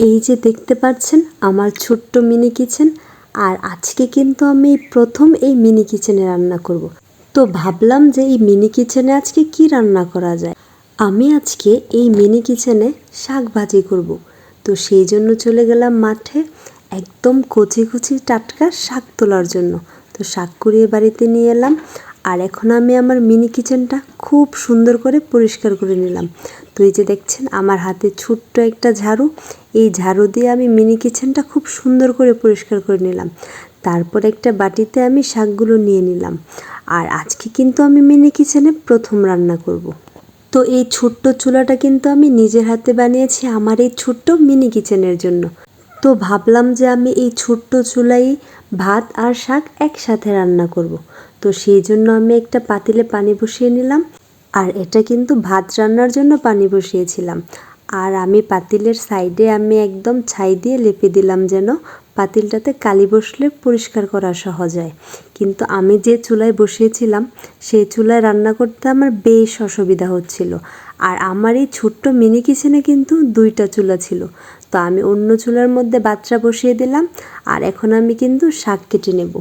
এই যে দেখতে পাচ্ছেন আমার ছোট্ট মিনি কিচেন। আর আজকে কিন্তু আমি প্রথম এই মিনি কিচেনে রান্না করব। তো ভাবলাম যে এই মিনি কিচেনে আজকে কি রান্না করা যায়। আমি আজকে এই মিনি কিচেনে শাক ভাজি করব। তো সেই জন্য চলে গেলাম মাঠে একদম কচি কচি টাটকা শাক তোলার জন্য। তো শাক কুড়িয়ে বাড়িতে নিয়ে এলাম। আর এখন আমি আমার মিনি কিচেনটা খুব সুন্দর করে পরিষ্কার করে নিলাম। তো এই যে দেখছেন আমার হাতে ছোট্ট একটা ঝাড়ু, এই ঝাড়ু দিয়ে আমি মিনি কিচেনটা খুব সুন্দর করে পরিষ্কার করে নিলাম। তারপর একটা বাটিতে আমি শাকগুলো নিয়ে নিলাম। আর আজকে কিন্তু আমি মিনি কিচেনে প্রথম রান্না করব। তো এই ছোট্ট চুলাটা কিন্তু আমি নিজের হাতে বানিয়েছি আমার এই ছোট্ট মিনি কিচেনের জন্য। তো ভাবলাম যে আমি এই ছোট্ট চুলায় ভাত আর শাক একসাথে রান্না করব। তো সেই জন্য আমি একটা পাতিলে পানি বসিয়ে নিলাম। আর এটা কিন্তু ভাত রান্নার জন্য পানি বসিয়েছিলাম। আর আমি পাতিলের সাইডে আমি একদম ছাই দিয়ে লেপে দিলাম যেন পাতিলটাতে কালি বসলে পরিষ্কার করা সহজ হয়। কিন্তু আমি যে চুলায় বসিয়েছিলাম সেই চুলায় রান্না করতে আমার বেশ অসুবিধা হচ্ছিল। আর আমার এই ছোট্ট মিনি কিচেনে কিন্তু 2টা চুলা ছিল। তো আমি অন্য চুলার মধ্যে বাচ্চা বসিয়ে দিলাম। আর এখন আমি কিন্তু শাক কেটে নেব।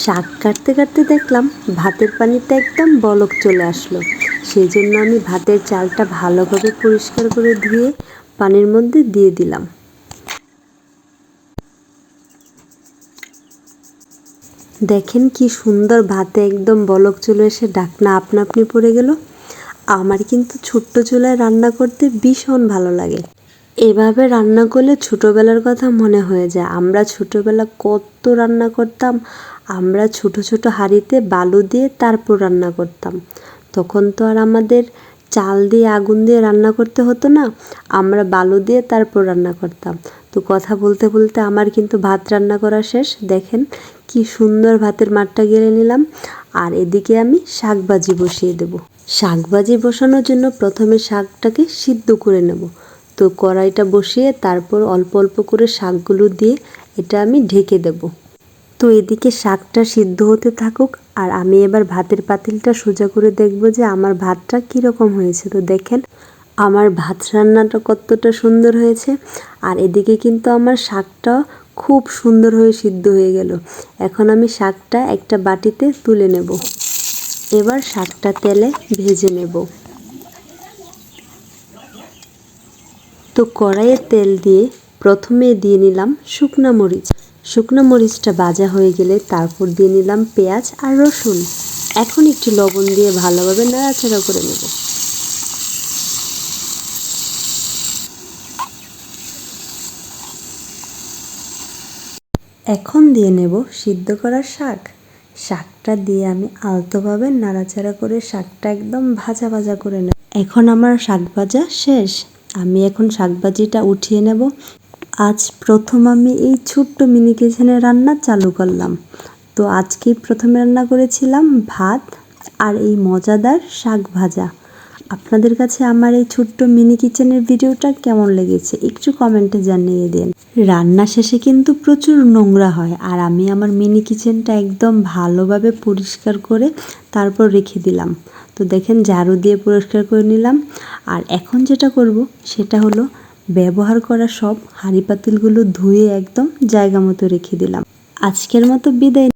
শাক কাটতে কাটতে দেখলাম ভাতের পানিতে একদম বলক চলে আসলো। সেই জন্য আমি ভাতের চালটা ভালোভাবে পরিষ্কার করে ধুয়ে পানির মধ্যে দিয়ে দিলাম। দেখেন কি সুন্দর ভাতে একদম বলক চলে এসে ঢাকনা আপনা আপনি পড়ে গেল। আমার কিন্তু ছোট্ট চুলায় রান্না করতে ভীষণ ভালো লাগে। এভাবে রান্না করলে ছোটোবেলার কথা মনে হয়ে যায়। আমরা ছোটোবেলা কত রান্না করতাম। আমরা ছোট ছোট হাঁড়িতে বালু দিয়ে তারপর রান্না করতাম। তখন তো আর আমাদের চাল দিয়ে আগুন দিয়ে রান্না করতে হতো না। আমরা বালু দিয়ে তারপর রান্না করতাম। তো কথা বলতে বলতে আমার কিন্তু ভাত রান্না করা শেষ। দেখেন কি সুন্দর ভাতের মাঠটা গেলে নিলাম। আর এদিকে আমি শাক ভাজি বসিয়ে দেব। শাক ভাজি বসানোর জন্য প্রথমে শাকটাকে সিদ্ধ করে নেব। তো কড়াইটা বসিয়ে তারপর অল্প অল্প করে শাকগুলো দিয়ে এটা আমি ঢেকে দেব। তো এদিকে শাকটা সিদ্ধ হতে থাকুক আর আমি এবার ভাতের পাতিলটা সোজা করে দেখব যে আমার ভাতটা কীরকম হয়েছে। তো দেখেন আমার ভাত রান্নাটা কতটা সুন্দর হয়েছে। আর এদিকে কিন্তু আমার শাকটা খুব সুন্দর হয়ে সিদ্ধ হয়ে গেল। এখন আমি শাকটা একটা বাটিতে তুলে নেব। এবার শাকটা তেলে ভেজে নেব। তো কড়াইয়ে তেল দিয়ে প্রথমে দিয়ে নিলাম শুকনো মরিচ। শুকনো মরিচটা ভাজা হয়ে গেলে তারপর দিয়ে নিলাম পেঁয়াজ আর রসুন। এখন একটু লবণ দিয়ে ভালোভাবে নাড়াচাড়া করে নেব। এখন দিয়ে নেব সিদ্ধ করা শাক। শাকটা দিয়ে আমি আলতোভাবে নাড়াচাড়া করে শাকটা একদম ভাজা ভাজা করে নেব। এখন আমার শাক ভাজা শেষ। আমি এখন শাক ভাজিটা উঠিয়ে নেব। আজ প্রথম আমি এই ছোট্ট মিনি কিচেনে রান্না চালু করলাম। তো আজকেই প্রথমে রান্না করেছিলাম ভাত আর এই মজাদার শাক ভাজা। আপনাদের কাছে আমার এই ছোট্ট মিনি কিচেনের ভিডিওটা কেমন লেগেছে একটু কমেন্টে জানিয়ে দিন। রান্না শেষে কিন্তু প্রচুর নোংরা হয়। আর আমি আমার মিনি কিচেনটা একদম ভালোভাবে পরিষ্কার করে তারপর রেখে দিলাম। তো দেখেন ঝাড়ু দিয়ে পরিষ্কার করে নিলাম। আর এখন যেটা করব সেটা হলো ব্যবহার করা সব হাঁড়ি পাতিলগুলো ধুয়ে একদম জায়গা মতো রেখে দিলাম। আজকের মতো বিদায়।